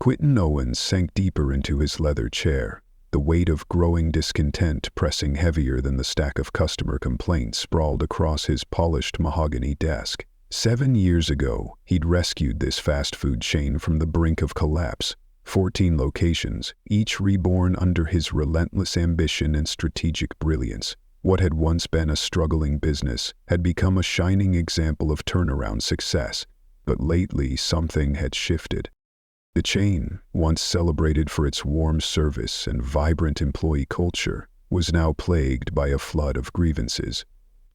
Quenton Owens sank deeper into his leather chair, the weight of growing discontent pressing heavier than the stack of customer complaints sprawled across his polished mahogany desk. 7 years ago, he'd rescued this fast food chain from the brink of collapse. 14 locations, each reborn under his relentless ambition and strategic brilliance. What had once been a struggling business had become a shining example of turnaround success. But lately, something had shifted. The chain, once celebrated for its warm service and vibrant employee culture, was now plagued by a flood of grievances.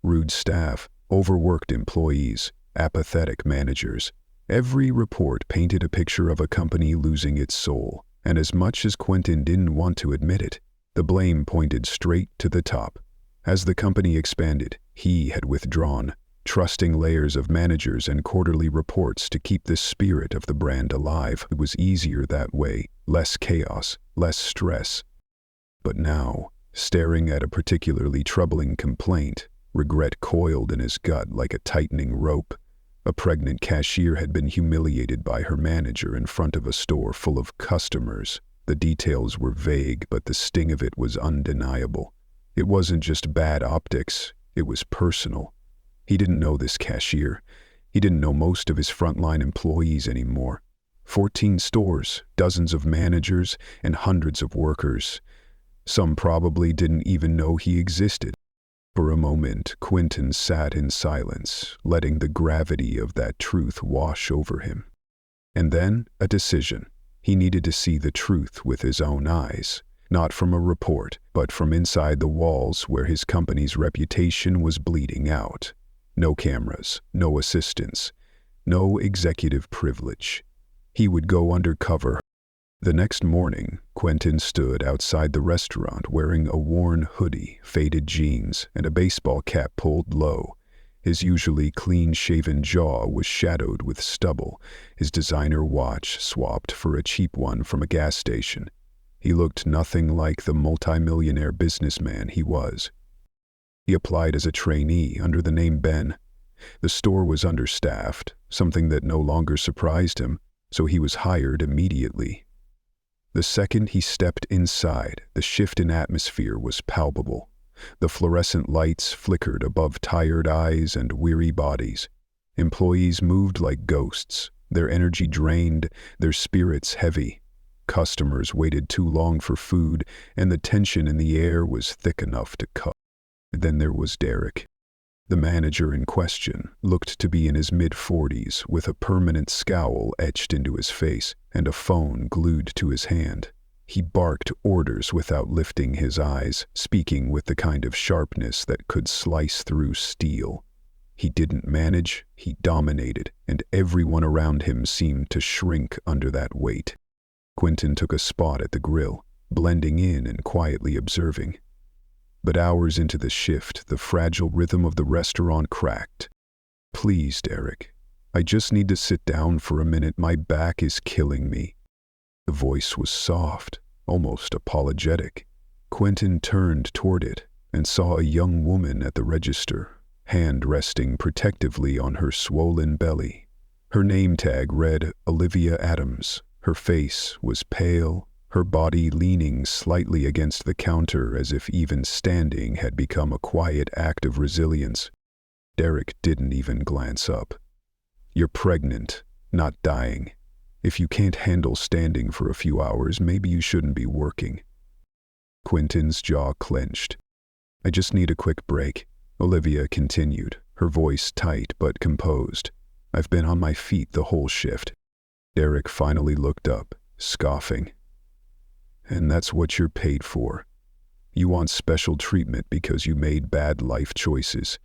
Rude staff, overworked employees, apathetic managers. Every report painted a picture of a company losing its soul, and as much as Quenton didn't want to admit it, the blame pointed straight to the top. As the company expanded, he had withdrawn, trusting layers of managers and quarterly reports to keep the spirit of the brand alive. It was easier that way, less chaos, less stress. But now, staring at a particularly troubling complaint, regret coiled in his gut like a tightening rope. A pregnant cashier had been humiliated by her manager in front of a store full of customers. The details were vague, but the sting of it was undeniable. It wasn't just bad optics, it was personal. He didn't know this cashier. He didn't know most of his frontline employees anymore. 14 stores, dozens of managers, and hundreds of workers. Some probably didn't even know he existed. For a moment, Quenton sat in silence, letting the gravity of that truth wash over him. And then, a decision. He needed to see the truth with his own eyes, not from a report, but from inside the walls where his company's reputation was bleeding out. No cameras, no assistants, no executive privilege. He would go undercover. The next morning, Quenton stood outside the restaurant wearing a worn hoodie, faded jeans, and a baseball cap pulled low. His usually clean-shaven jaw was shadowed with stubble, his designer watch swapped for a cheap one from a gas station. He looked nothing like the multimillionaire businessman he was. He applied as a trainee under the name Ben. The store was understaffed, something that no longer surprised him, so he was hired immediately. The second he stepped inside, the shift in atmosphere was palpable. The fluorescent lights flickered above tired eyes and weary bodies. Employees moved like ghosts, their energy drained, their spirits heavy. Customers waited too long for food, and the tension in the air was thick enough to cut. Then there was Derek. The manager in question looked to be in his mid-40s with a permanent scowl etched into his face and a phone glued to his hand. He barked orders without lifting his eyes, speaking with the kind of sharpness that could slice through steel. He didn't manage, he dominated, and everyone around him seemed to shrink under that weight. Quenton took a spot at the grill, blending in and quietly observing. But hours into the shift, the fragile rhythm of the restaurant cracked. "Please, Derek, I just need to sit down for a minute. My back is killing me." The voice was soft, almost apologetic. Quenton turned toward it and saw a young woman at the register, hand resting protectively on her swollen belly. Her name tag read Olivia Adams. Her face was pale, her body leaning slightly against the counter as if even standing had become a quiet act of resilience. Derek didn't even glance up. "You're pregnant, not dying. If you can't handle standing for a few hours, maybe you shouldn't be working." Quenton's jaw clenched. "I just need a quick break," Olivia continued, her voice tight but composed. "I've been on my feet the whole shift." Derek finally looked up, scoffing. "And that's what you're paid for. You want special treatment because you made bad life choices."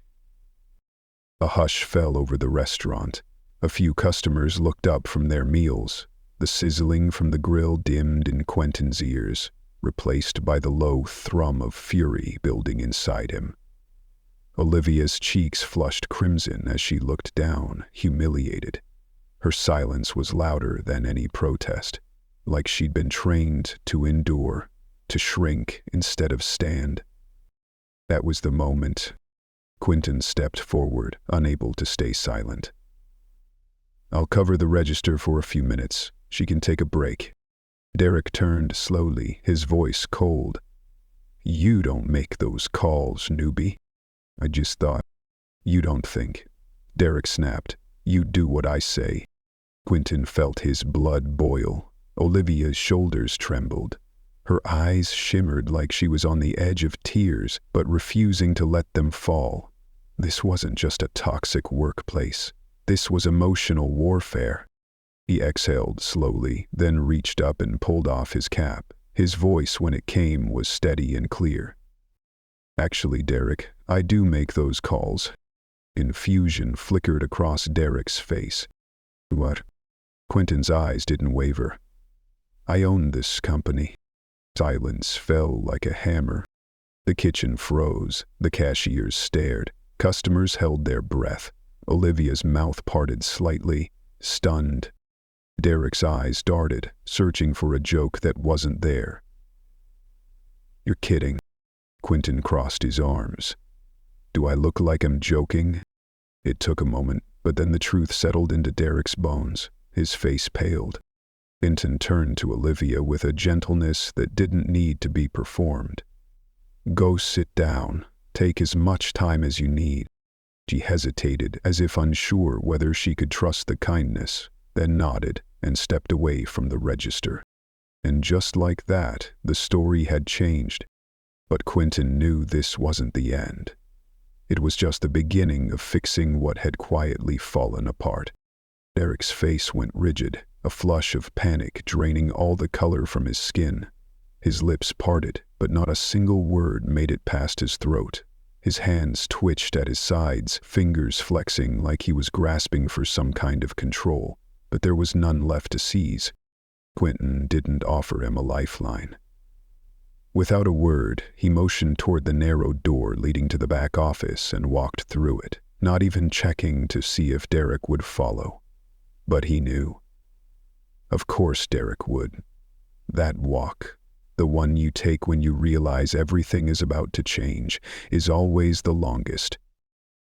A hush fell over the restaurant. A few customers looked up from their meals. The sizzling from the grill dimmed in Quenton's ears, replaced by the low thrum of fury building inside him. Olivia's cheeks flushed crimson as she looked down, humiliated. Her silence was louder than any protest, like she'd been trained to endure, to shrink instead of stand. That was the moment. Quenton stepped forward, unable to stay silent. "I'll cover the register for a few minutes. She can take a break." Derek turned slowly, his voice cold. "You don't make those calls, newbie." "I just thought." "You don't think." Derek snapped. "You do what I say." Quenton felt his blood boil. Olivia's shoulders trembled. Her eyes shimmered like she was on the edge of tears, but refusing to let them fall. This wasn't just a toxic workplace. This was emotional warfare. He exhaled slowly, then reached up and pulled off his cap. His voice, when it came, was steady and clear. "Actually, Derek, I do make those calls." Confusion flickered across Derek's face. "What?" Quentin's eyes didn't waver. "I own this company." Silence fell like a hammer. The kitchen froze. The cashiers stared. Customers held their breath. Olivia's mouth parted slightly, stunned. Derek's eyes darted, searching for a joke that wasn't there. "You're kidding." Quenton crossed his arms. "Do I look like I'm joking?" It took a moment, but then the truth settled into Derek's bones. His face paled. Quenton turned to Olivia with a gentleness that didn't need to be performed. "Go sit down. Take as much time as you need." She hesitated, as if unsure whether she could trust the kindness, then nodded and stepped away from the register. And just like that, the story had changed. But Quenton knew this wasn't the end. It was just the beginning of fixing what had quietly fallen apart. Derek's face went rigid, a flush of panic draining all the color from his skin. His lips parted, but not a single word made it past his throat. His hands twitched at his sides, fingers flexing like he was grasping for some kind of control, but there was none left to seize. Quenton didn't offer him a lifeline. Without a word, he motioned toward the narrow door leading to the back office and walked through it, not even checking to see if Derek would follow. But he knew. Of course Derek would. That walk, the one you take when you realize everything is about to change, is always the longest.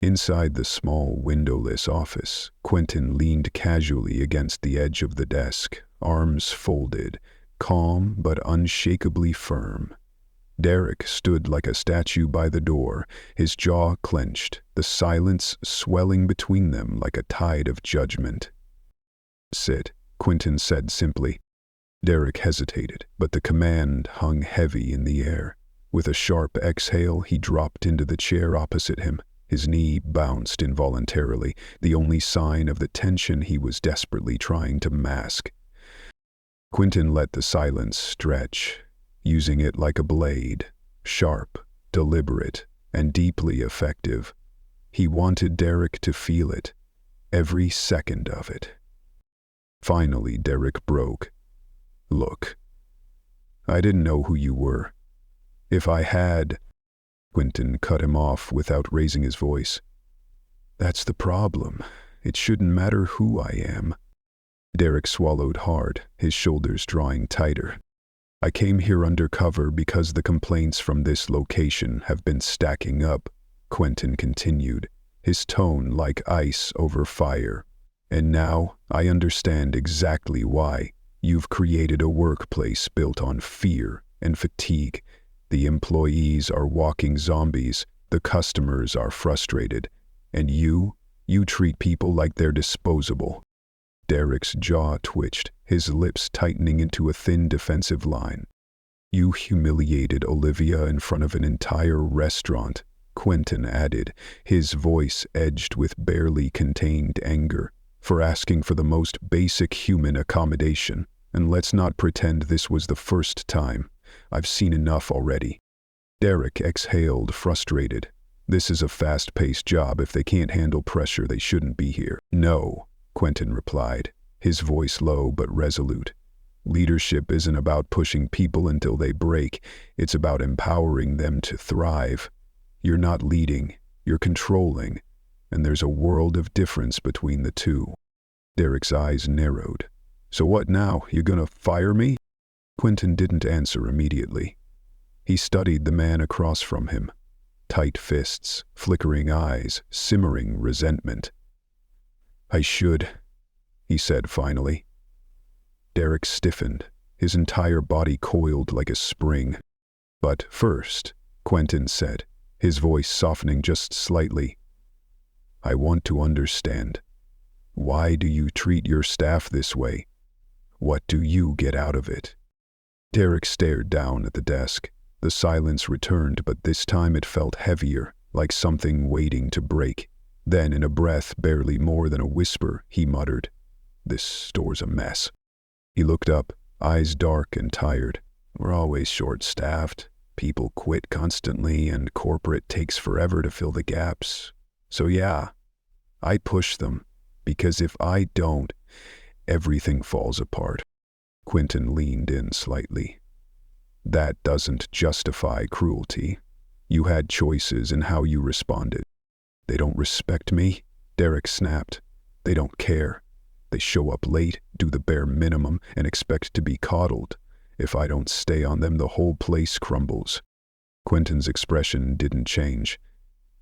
Inside the small, windowless office, Quenton leaned casually against the edge of the desk, arms folded, calm but unshakably firm. Derek stood like a statue by the door, his jaw clenched, the silence swelling between them like a tide of judgment. "Sit," Quenton said simply. Derek hesitated, but the command hung heavy in the air. With a sharp exhale, he dropped into the chair opposite him. His knee bounced involuntarily, the only sign of the tension he was desperately trying to mask. Quenton let the silence stretch, using it like a blade, sharp, deliberate, and deeply effective. He wanted Derek to feel it, every second of it. Finally, Derek broke. "Look, I didn't know who you were. If I had..." Quenton cut him off without raising his voice. "That's the problem. It shouldn't matter who I am." Derek swallowed hard, his shoulders drawing tighter. "I came here undercover because the complaints from this location have been stacking up," Quenton continued, his tone like ice over fire. "And now I understand exactly why. You've created a workplace built on fear and fatigue. The employees are walking zombies, the customers are frustrated, and you treat people like they're disposable." Derek's jaw twitched, his lips tightening into a thin defensive line. "You humiliated Olivia in front of an entire restaurant," Quenton added, his voice edged with barely contained anger, "for asking for the most basic human accommodation. And let's not pretend this was the first time. I've seen enough already." Derek exhaled, frustrated. "This is a fast-paced job. If they can't handle pressure, they shouldn't be here." "No," Quenton replied, his voice low but resolute. "Leadership isn't about pushing people until they break. It's about empowering them to thrive. You're not leading, you're controlling, and there's a world of difference between the two." Derek's eyes narrowed. "So what now? You gonna fire me?" Quenton didn't answer immediately. He studied the man across from him. Tight fists, flickering eyes, simmering resentment. "I should," he said finally. Derek stiffened, his entire body coiled like a spring. "But first," Quenton said, his voice softening just slightly, "I want to understand. Why do you treat your staff this way? What do you get out of it?" Derek stared down at the desk. The silence returned, but this time it felt heavier, like something waiting to break. Then, in a breath barely more than a whisper, he muttered, "This store's a mess." He looked up, eyes dark and tired. "We're always short-staffed. People quit constantly, and corporate takes forever to fill the gaps. So yeah, I push them, because if I don't, everything falls apart." Quenton leaned in slightly. "That doesn't justify cruelty. You had choices in how you responded." "They don't respect me," Derek snapped. "They don't care. They show up late, do the bare minimum, and expect to be coddled. If I don't stay on them, the whole place crumbles." Quenton's expression didn't change.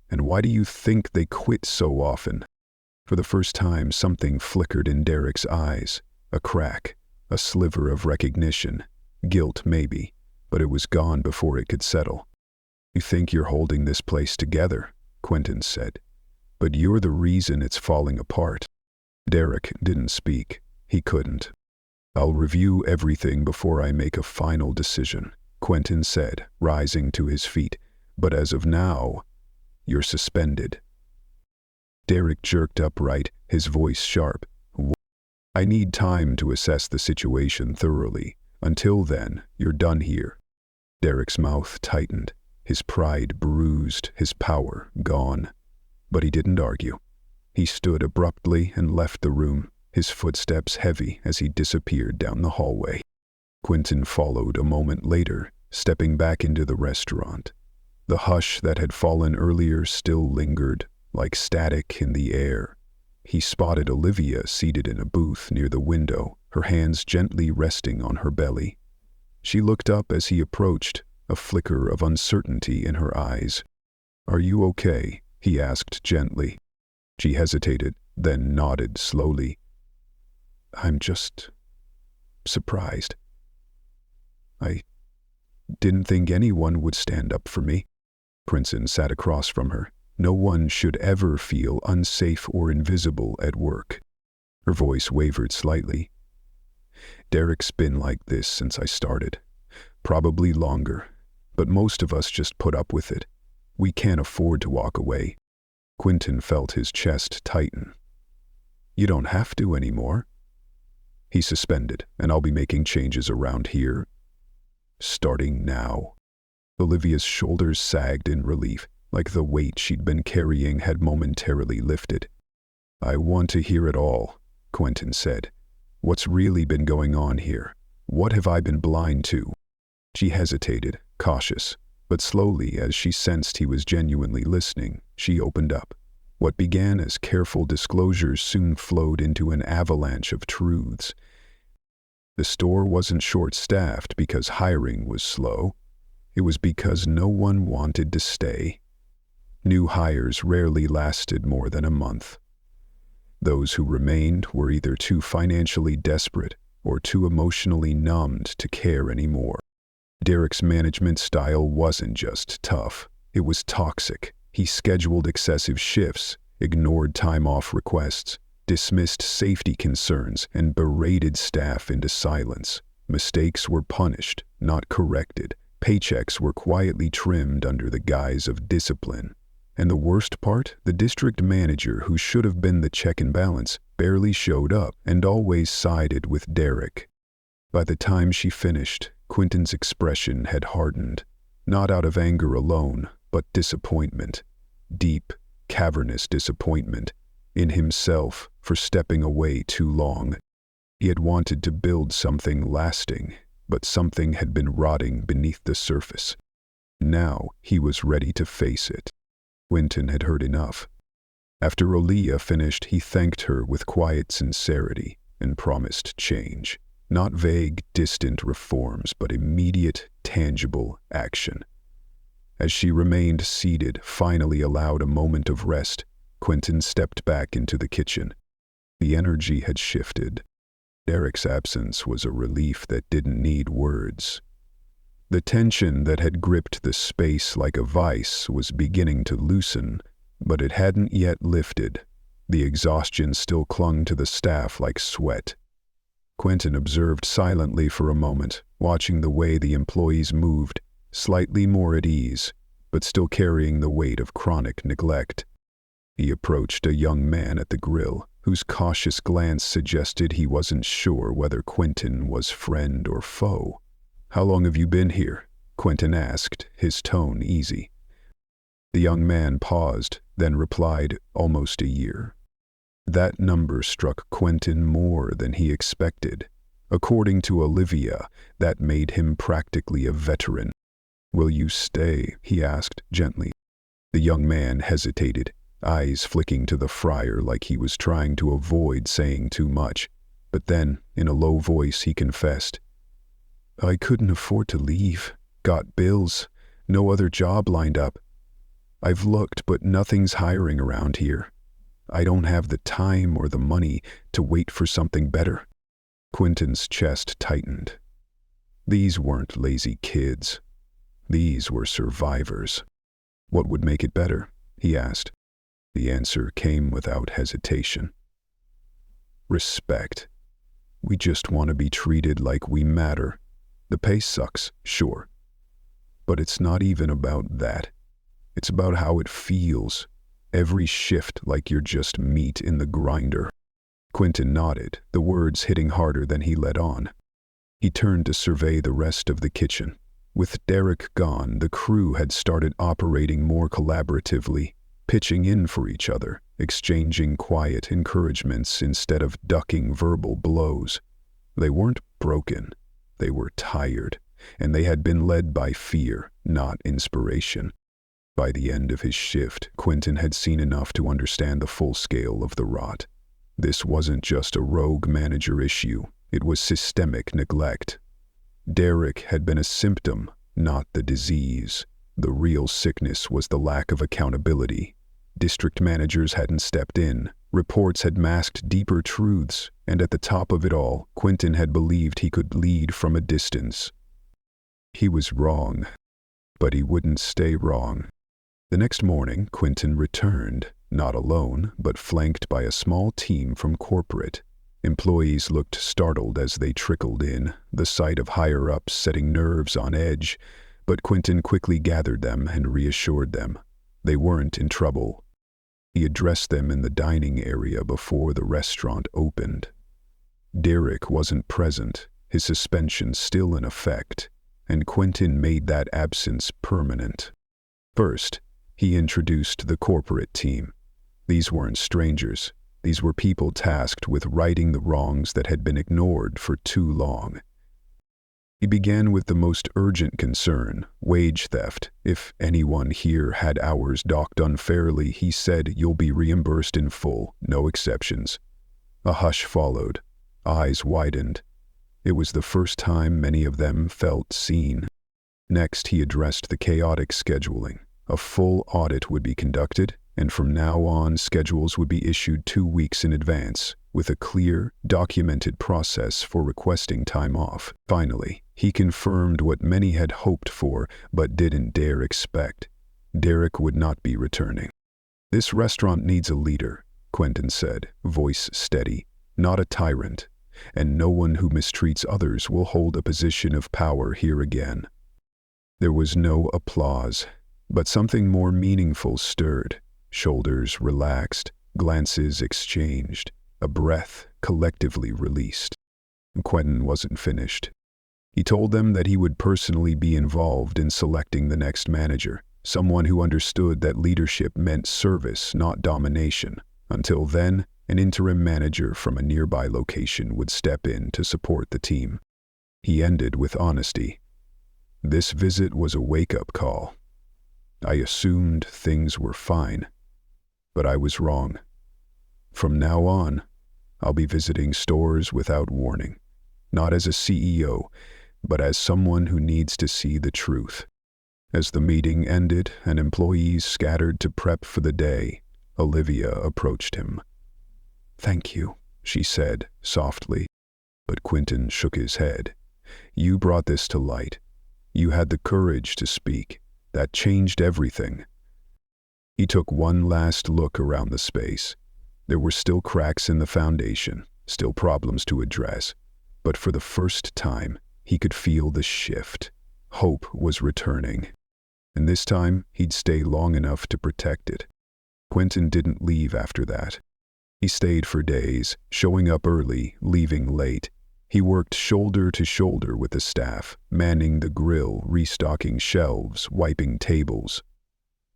"And why do you think they quit so often?" For the first time, something flickered in Derek's eyes. A crack, a sliver of recognition. Guilt, maybe, but it was gone before it could settle. "You think you're holding this place together," Quenton said, "but you're the reason it's falling apart." Derek didn't speak. He couldn't. "I'll review everything before I make a final decision," Quenton said, rising to his feet. "But as of now, you're suspended." Derek jerked upright, his voice sharp. "I need time to assess the situation thoroughly. Until then, you're done here." Derek's mouth tightened, his pride bruised, his power gone. But he didn't argue. He stood abruptly and left the room, his footsteps heavy as he disappeared down the hallway. Quenton followed a moment later, stepping back into the restaurant. The hush that had fallen earlier still lingered, like static in the air. He spotted Olivia seated in a booth near the window, her hands gently resting on her belly. She looked up as he approached, a flicker of uncertainty in her eyes. "Are you okay?" he asked gently. She hesitated, then nodded slowly. "I'm just surprised. I didn't think anyone would stand up for me." Quenton sat across from her. "No one should ever feel unsafe or invisible at work." Her voice wavered slightly. "Derek's been like this since I started. Probably longer, but most of us just put up with it. We can't afford to walk away." Quenton felt his chest tighten. "You don't have to anymore." He suspended, "And I'll be making changes around here, starting now." Olivia's shoulders sagged in relief, like the weight she'd been carrying had momentarily lifted. "I want to hear it all," Quenton said. "What's really been going on here? What have I been blind to?" She hesitated, cautious, but slowly, as she sensed he was genuinely listening, she opened up. What began as careful disclosures soon flowed into an avalanche of truths. The store wasn't short-staffed because hiring was slow. It was because no one wanted to stay. New hires rarely lasted more than a month. Those who remained were either too financially desperate or too emotionally numbed to care anymore. Derek's management style wasn't just tough, it was toxic. He scheduled excessive shifts, ignored time-off requests, dismissed safety concerns, and berated staff into silence. Mistakes were punished, not corrected. Paychecks were quietly trimmed under the guise of discipline. And the worst part, the district manager, who should have been the check and balance, barely showed up and always sided with Derek. By the time she finished, Quenton's expression had hardened, not out of anger alone, but disappointment. Deep, cavernous disappointment in himself for stepping away too long. He had wanted to build something lasting, but something had been rotting beneath the surface. Now he was ready to face it. Quenton had heard enough. After Olivia finished, he thanked her with quiet sincerity and promised change. Not vague, distant reforms, but immediate, tangible action. As she remained seated, finally allowed a moment of rest, Quenton stepped back into the kitchen. The energy had shifted. Derek's absence was a relief that didn't need words. The tension that had gripped the space like a vice was beginning to loosen, but it hadn't yet lifted. The exhaustion still clung to the staff like sweat. Quenton observed silently for a moment, watching the way the employees moved, slightly more at ease, but still carrying the weight of chronic neglect. He approached a young man at the grill, whose cautious glance suggested he wasn't sure whether Quenton was friend or foe. "How long have you been here?" Quenton asked, his tone easy. The young man paused, then replied, "Almost a year." That number struck Quenton more than he expected. According to Olivia, that made him practically a veteran. "Will you stay?" he asked gently. The young man hesitated, eyes flicking to the friar like he was trying to avoid saying too much. But then, in a low voice, he confessed, "I couldn't afford to leave. Got bills. No other job lined up. I've looked, but nothing's hiring around here. I don't have the time or the money to wait for something better." Quenton's chest tightened. These weren't lazy kids. These were survivors. "What would make it better?" he asked. The answer came without hesitation. "Respect. We just want to be treated like we matter. The pay sucks, sure. But it's not even about that. It's about how it feels. Every shift like you're just meat in the grinder." Quenton nodded, the words hitting harder than he let on. He turned to survey the rest of the kitchen. With Derek gone, the crew had started operating more collaboratively, pitching in for each other, exchanging quiet encouragements instead of ducking verbal blows. They weren't broken. They were tired, and they had been led by fear, not inspiration. By the end of his shift, Quenton had seen enough to understand the full scale of the rot. This wasn't just a rogue manager issue, it was systemic neglect. Derek had been a symptom, not the disease. The real sickness was the lack of accountability. District managers hadn't stepped in, reports had masked deeper truths, and at the top of it all, Quenton had believed he could lead from a distance. He was wrong, but he wouldn't stay wrong. The next morning, Quenton returned, not alone, but flanked by a small team from corporate. Employees looked startled as they trickled in, the sight of higher-ups setting nerves on edge, but Quenton quickly gathered them and reassured them. They weren't in trouble. He addressed them in the dining area before the restaurant opened. Derek wasn't present, his suspension still in effect, and Quenton made that absence permanent. First, he introduced the corporate team. These weren't strangers. These were people tasked with righting the wrongs that had been ignored for too long. He began with the most urgent concern, wage theft. "If anyone here had hours docked unfairly," he said, "you'll be reimbursed in full, no exceptions." A hush followed. Eyes widened. It was the first time many of them felt seen. Next, he addressed the chaotic scheduling. A full audit would be conducted, and from now on, schedules would be issued 2 weeks in advance, with a clear, documented process for requesting time off. Finally, he confirmed what many had hoped for but didn't dare expect. Derek would not be returning. "This restaurant needs a leader," Quenton said, voice steady, "not a tyrant, and no one who mistreats others will hold a position of power here again." There was no applause, but something more meaningful stirred. Shoulders relaxed, glances exchanged, a breath collectively released. Quenton wasn't finished. He told them that he would personally be involved in selecting the next manager, someone who understood that leadership meant service, not domination. Until then, an interim manager from a nearby location would step in to support the team. He ended with honesty. "This visit was a wake-up call. I assumed things were fine, but I was wrong. From now on, I'll be visiting stores without warning, not as a CEO, but as someone who needs to see the truth." As the meeting ended and employees scattered to prep for the day, Olivia approached him. "Thank you," she said softly. But Quenton shook his head. "You brought this to light. You had the courage to speak. That changed everything." He took one last look around the space. There were still cracks in the foundation, still problems to address. But for the first time, he could feel the shift. Hope was returning. And this time, he'd stay long enough to protect it. Quenton didn't leave after that. He stayed for days, showing up early, leaving late. He worked shoulder to shoulder with the staff, manning the grill, restocking shelves, wiping tables.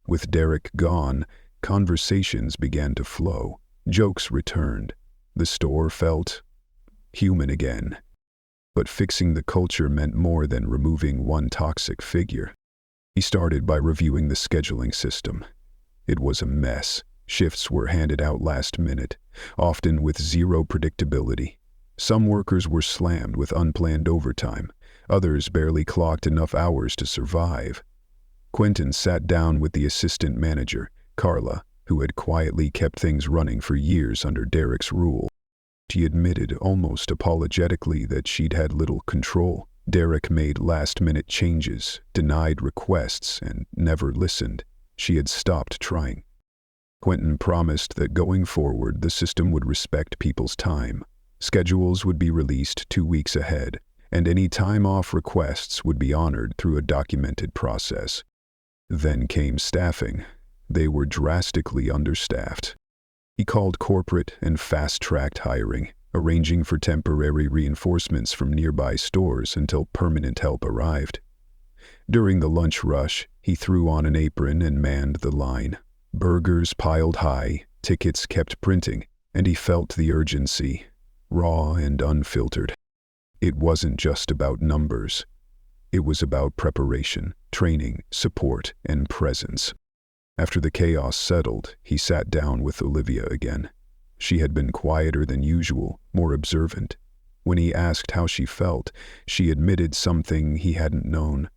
With Derek gone, conversations began to flow. Jokes returned. The store felt human again. But fixing the culture meant more than removing one toxic figure. He started by reviewing the scheduling system. It was a mess. Shifts were handed out last minute, often with zero predictability. Some workers were slammed with unplanned overtime. Others barely clocked enough hours to survive. Quenton sat down with the assistant manager, Carla, who had quietly kept things running for years under Derek's rule. She admitted almost apologetically that she'd had little control. Derek made last-minute changes, denied requests, and never listened. She had stopped trying. Quenton promised that going forward the system would respect people's time. Schedules would be released 2 weeks ahead, and any time-off requests would be honored through a documented process. Then came staffing. They were drastically understaffed. He called corporate and fast-tracked hiring, arranging for temporary reinforcements from nearby stores until permanent help arrived. During the lunch rush, he threw on an apron and manned the line. Burgers piled high, tickets kept printing, and he felt the urgency, raw and unfiltered. It wasn't just about numbers. It was about preparation, training, support, and presence. After the chaos settled, he sat down with Olivia again. She had been quieter than usual, more observant. When he asked how she felt, she admitted something he hadn't known.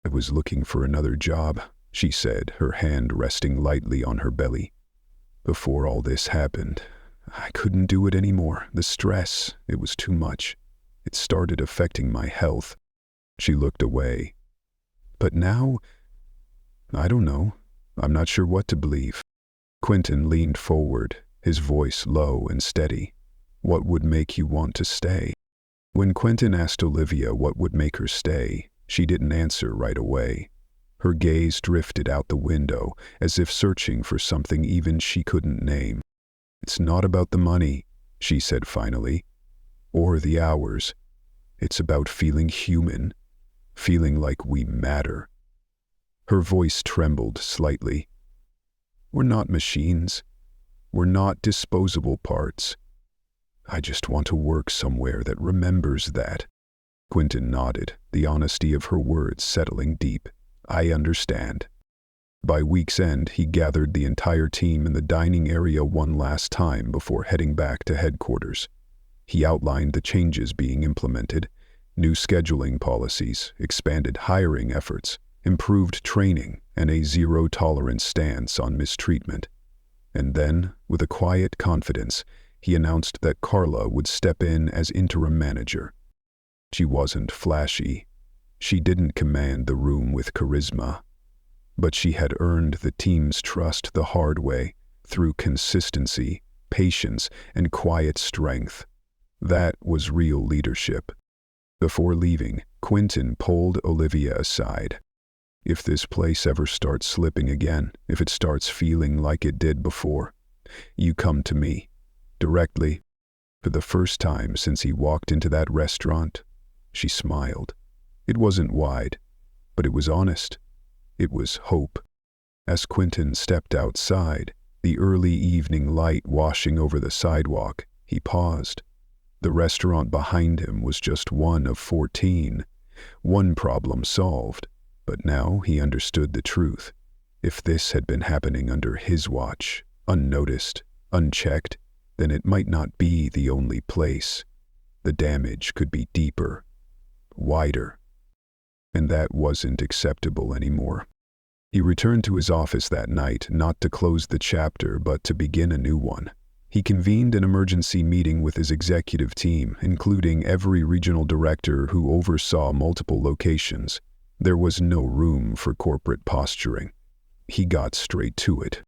"I was looking for another job," she said, her hand resting lightly on her belly. "Before all this happened, I couldn't do it anymore. The stress, it was too much. It started affecting my health." She looked away. "But now, I don't know. I'm not sure what to believe." Quenton leaned forward, his voice low and steady. "What would make you want to stay?" When Quenton asked Olivia what would make her stay, she didn't answer right away. Her gaze drifted out the window, as if searching for something even she couldn't name. "It's not about the money," she said finally, "or the hours. It's about feeling human, feeling like we matter." Her voice trembled slightly. "We're not machines. We're not disposable parts. I just want to work somewhere that remembers that." Quenton nodded, the honesty of her words settling deep. "I understand." By week's end, he gathered the entire team in the dining area one last time before heading back to headquarters. He outlined the changes being implemented: new scheduling policies, expanded hiring efforts, improved training, and a zero-tolerance stance on mistreatment. And then, with a quiet confidence, he announced that Carla would step in as interim manager. She wasn't flashy. She didn't command the room with charisma. But she had earned the team's trust the hard way, through consistency, patience, and quiet strength. That was real leadership. Before leaving, Quenton pulled Olivia aside. "If this place ever starts slipping again, if it starts feeling like it did before, you come to me, directly." For the first time since he walked into that restaurant, she smiled. It wasn't wide, but it was honest. It was hope. As Quenton stepped outside, the early evening light washing over the sidewalk, he paused. The restaurant behind him was just one of 14. One problem solved, but now he understood the truth. If this had been happening under his watch, unnoticed, unchecked, then it might not be the only place. The damage could be deeper, wider. And that wasn't acceptable anymore. He returned to his office that night, not to close the chapter, but to begin a new one. He convened an emergency meeting with his executive team, including every regional director who oversaw multiple locations. There was no room for corporate posturing. He got straight to it.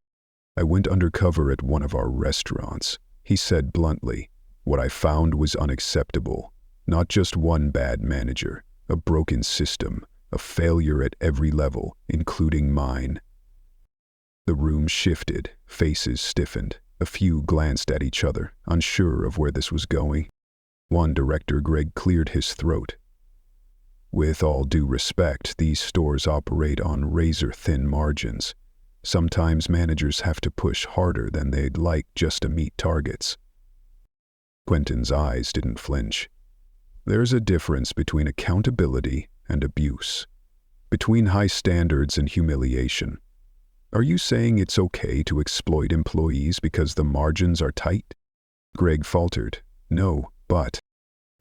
"I went undercover at one of our restaurants," he said bluntly. "What I found was unacceptable. Not just one bad manager, a broken system, a failure at every level, including mine." The room shifted, faces stiffened. A few glanced at each other, unsure of where this was going. One director, Greg, cleared his throat. "With all due respect, these stores operate on razor-thin margins. Sometimes managers have to push harder than they'd like just to meet targets." Quenton's eyes didn't flinch. "There's a difference between accountability and abuse, between high standards and humiliation. Are you saying it's okay to exploit employees because the margins are tight?" Greg faltered. "No, but..."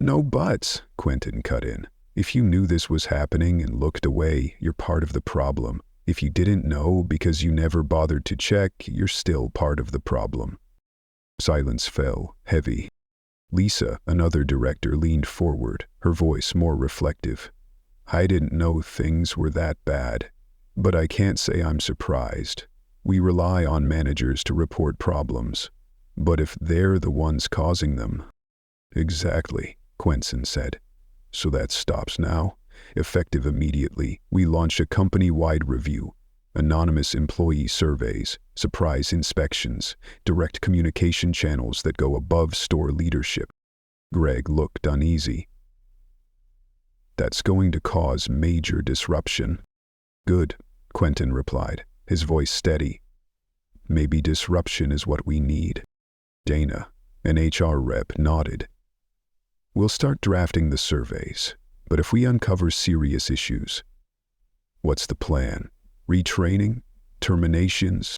"No buts," Quenton cut in. "If you knew this was happening and looked away, you're part of the problem. If you didn't know because you never bothered to check, you're still part of the problem." Silence fell, heavy. Lisa, another director, leaned forward, her voice more reflective. "I didn't know things were that bad. But I can't say I'm surprised. We rely on managers to report problems. But if they're the ones causing them..." "Exactly," Quenton said. "So that stops now. Effective immediately, we launch a company-wide review. Anonymous employee surveys, surprise inspections, direct communication channels that go above store leadership." Greg looked uneasy. "That's going to cause major disruption." "Good," Quenton replied, his voice steady. "Maybe disruption is what we need." Dana, an HR rep, nodded. "We'll start drafting the surveys, but if we uncover serious issues..." "What's the plan? Retraining? Terminations?"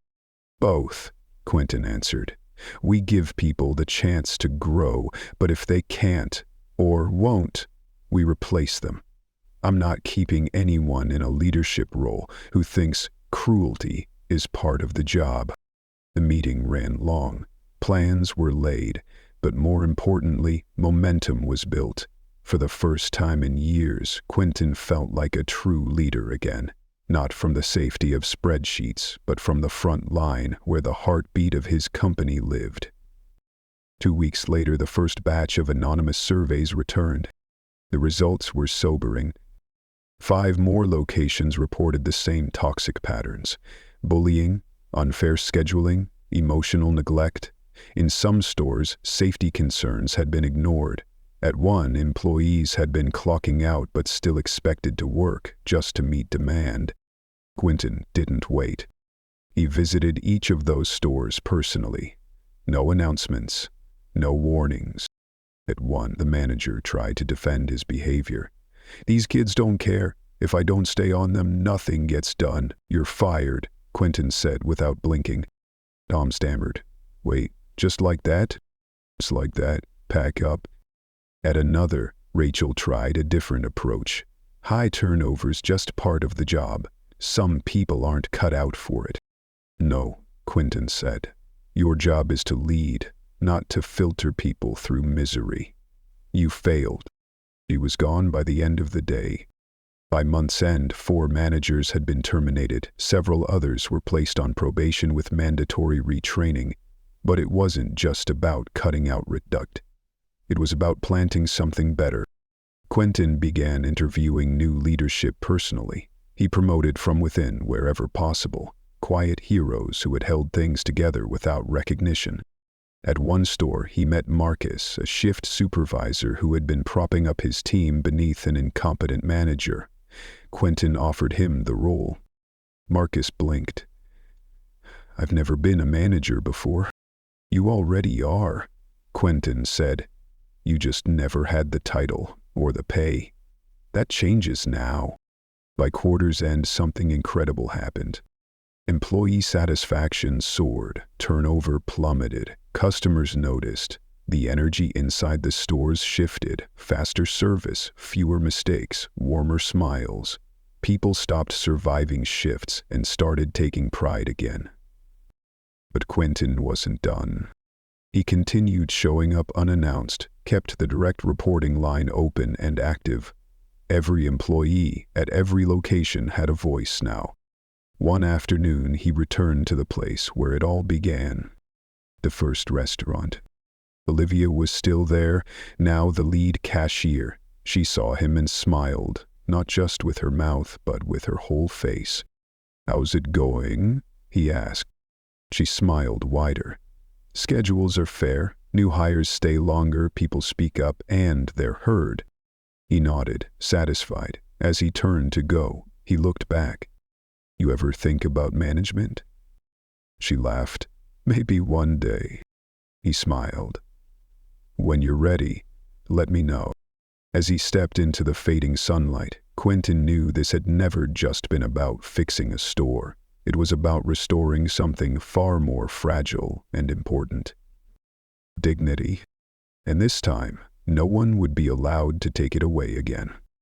"Both," Quenton answered. "We give people the chance to grow, but if they can't, or won't, we replace them. I'm not keeping anyone in a leadership role who thinks cruelty is part of the job." The meeting ran long. Plans were laid, but more importantly, momentum was built. For the first time in years, Quenton felt like a true leader again, not from the safety of spreadsheets, but from the front line where the heartbeat of his company lived. 2 weeks later, the first batch of anonymous surveys returned. The results were sobering. 5 more locations reported the same toxic patterns: bullying, unfair scheduling, emotional neglect. In some stores, safety concerns had been ignored. At one, employees had been clocking out but still expected to work just to meet demand. Quenton didn't wait. He visited each of those stores personally. No announcements, no warnings. At one, the manager tried to defend his behavior. "These kids don't care. If I don't stay on them, nothing gets done. You're fired," Quenton said without blinking. Tom stammered. "Wait, just like that?" "Just like that. Pack up." At another, Rachel tried a different approach. "High turnover's just part of the job. Some people aren't cut out for it." "No," Quenton said. "Your job is to lead, not to filter people through misery. You failed." She was gone by the end of the day. By month's end, 4 managers had been terminated. Several others were placed on probation with mandatory retraining. But it wasn't just about cutting out reduct. It was about planting something better. Quenton began interviewing new leadership personally. He promoted from within wherever possible, quiet heroes who had held things together without recognition. At one store, he met Marcus, a shift supervisor who had been propping up his team beneath an incompetent manager. Quenton offered him the role. Marcus blinked. "I've never been a manager before." "You already are," Quenton said. "You just never had the title or the pay. That changes now." By quarter's end, something incredible happened. Employee satisfaction soared, turnover plummeted, customers noticed. The energy inside the stores shifted: faster service, fewer mistakes, warmer smiles. People stopped surviving shifts and started taking pride again. But Quenton wasn't done. He continued showing up unannounced, kept the direct reporting line open and active. Every employee at every location had a voice now. One afternoon, he returned to the place where it all began. The first restaurant. Olivia was still there, now the lead cashier. She saw him and smiled, not just with her mouth, but with her whole face. "How's it going?" he asked. She smiled wider. "Schedules are fair, new hires stay longer, people speak up, and they're heard." He nodded, satisfied. As he turned to go, he looked back. "You ever think about management?" She laughed. "Maybe one day." He smiled. "When you're ready, let me know." As he stepped into the fading sunlight, Quenton knew this had never just been about fixing a store. It was about restoring something far more fragile and important. Dignity. And this time, no one would be allowed to take it away again.